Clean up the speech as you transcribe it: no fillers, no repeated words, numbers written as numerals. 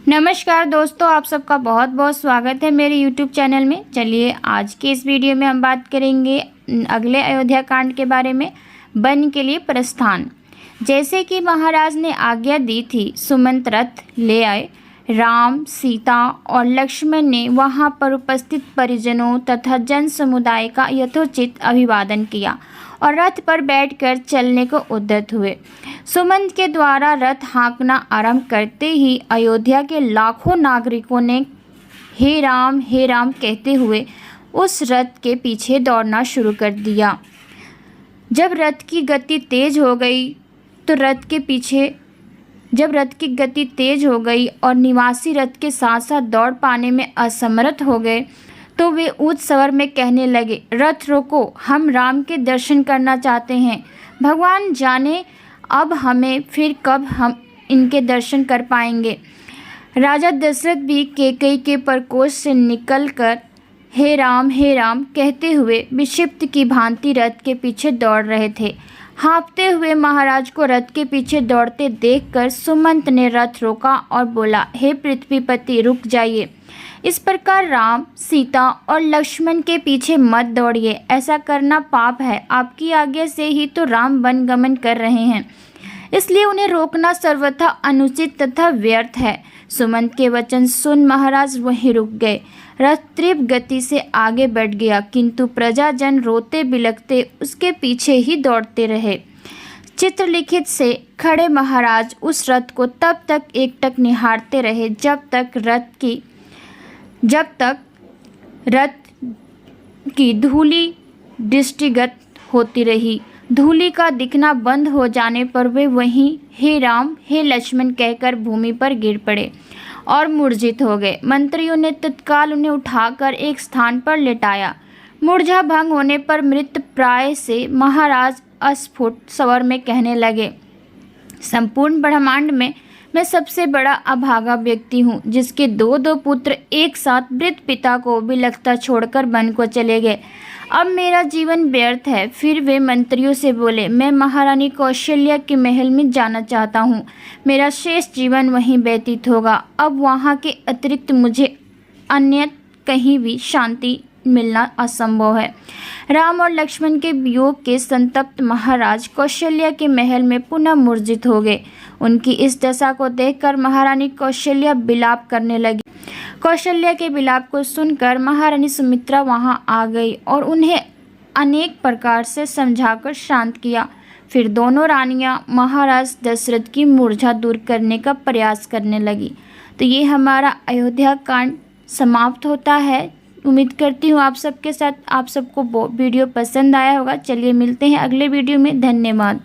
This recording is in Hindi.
नमस्कार दोस्तों, आप सबका बहुत बहुत स्वागत है मेरे YouTube चैनल में। चलिए आज के इस वीडियो में हम बात करेंगे अगले अयोध्या कांड के बारे में, वन के लिए प्रस्थान। जैसे कि महाराज ने आज्ञा दी थी, सुमंत रथ ले आए। राम, सीता और लक्ष्मण ने वहां पर उपस्थित परिजनों तथा जन समुदाय का यथोचित अभिवादन किया और रथ पर बैठकर चलने को उद्यत हुए। सुमंत के द्वारा रथ हाँकना आरंभ करते ही अयोध्या के लाखों नागरिकों ने हे राम कहते हुए उस रथ के पीछे दौड़ना शुरू कर दिया। जब रथ की गति तेज हो गई और निवासी रथ के साथ साथ दौड़ पाने में असमर्थ हो गए तो वे ऊंच स्वर में कहने लगे, रथ रोको, हम राम के दर्शन करना चाहते हैं। भगवान जाने अब हमें फिर कब हम इनके दर्शन कर पाएंगे। राजा दशरथ भी कैकेयी के प्रकोष्ठ से निकलकर हे राम कहते हुए विक्षिप्त की भांति रथ के पीछे दौड़ रहे थे। हाँफते हुए महाराज को रथ के पीछे दौड़ते देखकर सुमंत ने रथ रोका और बोला, हे पृथ्वीपति, रुक जाइए। इस प्रकार राम, सीता और लक्ष्मण के पीछे मत दौड़िए, ऐसा करना पाप है। आपकी आज्ञा से ही तो राम वन गमन कर रहे हैं, इसलिए उन्हें रोकना सर्वथा अनुचित तथा व्यर्थ है। सुमंत के वचन सुन महाराज वहीं रुक गए। रथ तीव्र गति से आगे बढ़ गया, किंतु प्रजाजन रोते बिलखते उसके पीछे ही दौड़ते रहे। चित्रलिखित से खड़े महाराज उस रथ को तब तक एकटक निहारते रहे जब तक रथ की धूली दृष्टिगत होती रही। धूली का दिखना बंद हो जाने पर वे वहीं हे राम, हे लक्ष्मण कहकर भूमि पर गिर पड़े और मूर्छित हो गए। मंत्रियों ने तत्काल उन्हें उठाकर एक स्थान पर लेटाया। मूर्छा भंग होने पर मृत प्राय से महाराज अस्फुट स्वर में कहने लगे, संपूर्ण ब्रह्मांड में मैं सबसे बड़ा अभागा व्यक्ति हूँ, जिसके दो पुत्र एक साथ वृद्ध पिता को बिलखता छोड़कर वन को चले गए। अब मेरा जीवन व्यर्थ है। फिर वे मंत्रियों से बोले, मैं महारानी कौशल्या के महल में जाना चाहता हूँ। मेरा शेष जीवन वहीं व्यतीत होगा। अब वहाँ के अतिरिक्त मुझे अन्य कहीं भी शांति मिलना असंभव है। राम और लक्ष्मण के वियोग के संतप्त महाराज कौशल्या के महल में पुनः मूर्छित हो गए। उनकी इस दशा को देखकर महारानी कौशल्या विलाप करने लगी। कौशल्या के विलाप को सुनकर महारानी सुमित्रा वहां आ गई और उन्हें अनेक प्रकार से समझाकर शांत किया। फिर दोनों रानियां महाराज दशरथ की मूर्छा दूर करने का प्रयास करने लगी। तो ये हमारा अयोध्या कांड समाप्त होता है। उम्मीद करती हूँ आप सबको वीडियो पसंद आया होगा। चलिए मिलते हैं अगले वीडियो में। धन्यवाद।